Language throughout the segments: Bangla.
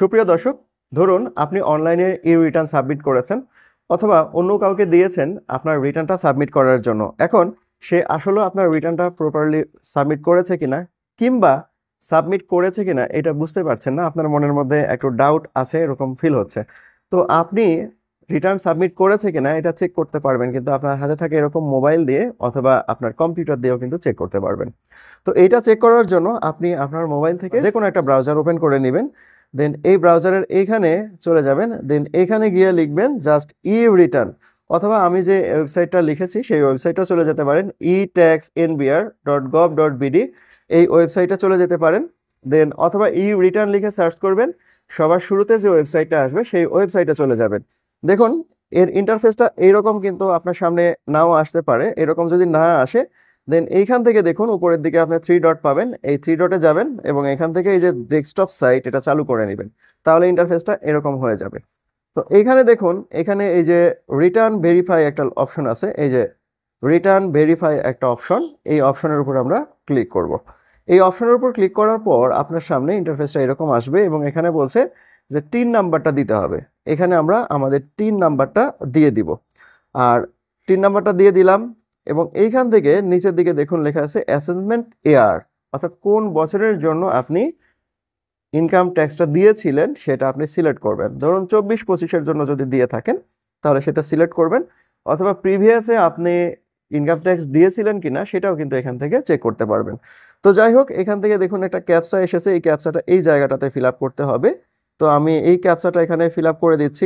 সুপ্রিয় দর্শক, ধরুন আপনি অনলাইনে রিটার্ন সাবমিট করেছেন অথবা অন্য কাউকে দিয়েছেন আপনার রিটার্নটা সাবমিট করার জন্য। এখন সে আসলেও আপনার রিটার্নটা প্রপারলি সাবমিট করেছে কিনা কিংবা সাবমিট করেছে কিনা এটা বুঝতে পারছেন না, আপনার মনের মধ্যে একটু ডাউট আছে, এরকম ফিল হচ্ছে। তো আপনি রিটার্ন সাবমিট করেছে কিনা এটা চেক করতে পারবেন কিন্তু আপনার হাতে থাকে এরকম মোবাইল দিয়ে অথবা আপনার কম্পিউটার দিয়েও কিন্তু চেক করতে পারবেন। তো এইটা চেক করার জন্য আপনি আপনার মোবাইল থেকে যে কোনো একটা ব্রাউজার ওপেন করে নেবেন, দেন এই ব্রাউজারের এইখানে চলে যাবেন, দেন এইখানে গিয়ে লিখবেন জাস্ট রিটার্ন, অথবা আমি যে ওয়েবসাইটটা লিখেছি সেই ওয়েবসাইটটা চলে যেতে পারেন, etaxnbr.gov.bd, এই ওয়েবসাইটে চলে যেতে পারেন। দেন অথবা রিটার্ন লিখে সার্চ করবেন, সবার শুরুতে যে ওয়েবসাইটটা আসবে সেই ওয়েবসাইটে চলে যাবেন। দেখুন এর ইন্টারফেসটা এইরকম, কিন্তু আপনার সামনে নাও আসতে পারে। এরকম যদি না আসে দেন এইখান থেকে দেখুন উপরের দিকে আপনি 3 ডট পাবেন, এই 3 ডটে যাবেন এবং এখান থেকে এই যে ডেস্কটপ সাইট এটা চালু করে নেবেন, তাহলে ইন্টারফেসটা এরকম হয়ে যাবে। তো এইখানে দেখুন, এখানে এই যে রিটার্ন ভেরিফাই একটা অপশন আছে, এই যে রিটার্ন ভেরিফাই একটা অপশন, এই অপশনের উপর আমরা ক্লিক করব। এই অপশনের উপর ক্লিক করার পর আপনার সামনে ইন্টারফেসটা এরকম আসবে এবং এখানে বলছে যে টিন নাম্বারটা দিতে হবে। এখানে আমরা আমাদের টিন নাম্বারটা দিয়ে দিব, আর টিন নাম্বারটা দিয়ে দিলাম এবং এইখান থেকে নিচের দিকে দেখুন লেখা আছে অ্যাসেসমেন্ট ইয়ার, অর্থাৎ কোন বছরের জন্য আপনি ইনকাম ট্যাক্সটা দিয়েছিলেন সেটা আপনি সিলেক্ট করবেন। ধরুন 24-25-এর জন্য যদি দিয়ে থাকেন তাহলে সেটা সিলেক্ট করবেন, অথবা প্রিভিয়াসে আপনি ইনকাম ট্যাক্স দিয়েছিলেন কিনা সেটাও কিন্তু এখান থেকে চেক করতে পারবেন। তো যাই হোক, এখান থেকে দেখুন একটা ক্যাপচা এসেছে, এই ক্যাপচাটা এই জায়গাটাতে ফিল আপ করতে হবে। তো আমি এই ক্যাপচাটা এখানে ফিল আপ করে দিচ্ছি।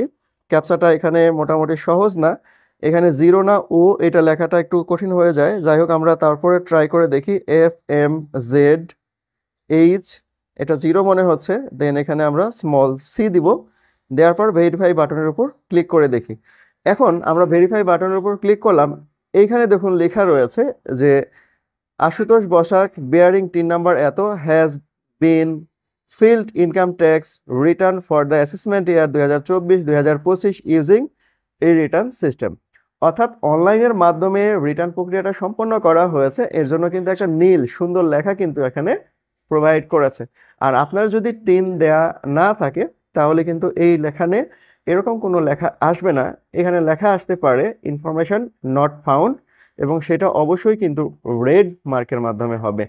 ক্যাপচাটা এখানে মোটামুটি সহজ না, এখানে 0 না ও এটা লেখাটা একটু কঠিন হয়ে যায়। যাই হোক, আমরা তারপরে ট্রাই করে দেখি। FMZH, এটা 0 মনে হচ্ছে। দেন এখানে আমরা স্মল সি দিব, দেওয়ার পর ভেরিফাই বাটনের উপর ক্লিক করে দেখি। এখন আমরা ভেরিফাই বাটনের উপর ক্লিক করলাম, এইখানে দেখুন লেখা রয়েছে যে Ashutosh Basak bearing TIN number এত has been filed income tax return for the assessment year 2024-2025 using এই রিটার্ন সিস্টেম। অর্থাৎ অনলাইনের মাধ্যমে রিটার্ন প্রক্রিয়াটা সম্পন্ন করা হয়েছে, এর জন্য কিন্তু একটা নীল সুন্দর লেখা কিন্তু এখানে প্রোভাইড করেছে। আর আপনার যদি টিন দেয়া না থাকে তাহলে কিন্তু এই লেখানে এরকম কোনো লেখা আসবে না, এখানে লেখা আসতে পারে ইনফরমেশন নট ফাউন্ড, এবং সেটা অবশ্যই কিন্তু রেড মার্কের মাধ্যমে হবে।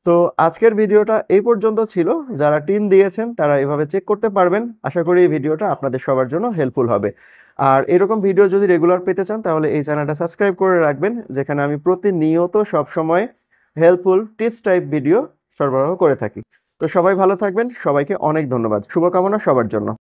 তো আজকের ভিডিওটা এই পর্যন্ত ছিল। যারা টিন দিয়েছেন তারা এভাবে চেক করতে পারবেন। আশা করি এই ভিডিওটা আপনাদের সবার জন্য হেল্পফুল হবে। আর এরকম ভিডিও যদি রেগুলার পেতে চান তাহলে এই চ্যানেলটা সাবস্ক্রাইব করে রাখবেন, যেখানে আমি প্রতিনিয়ত সবসময় হেল্পফুল টিপস টাইপ ভিডিও সরবরাহ করে থাকি। তো সবাই ভালো থাকবেন, সবাইকে অনেক ধন্যবাদ, শুভকামনা সবার জন্য।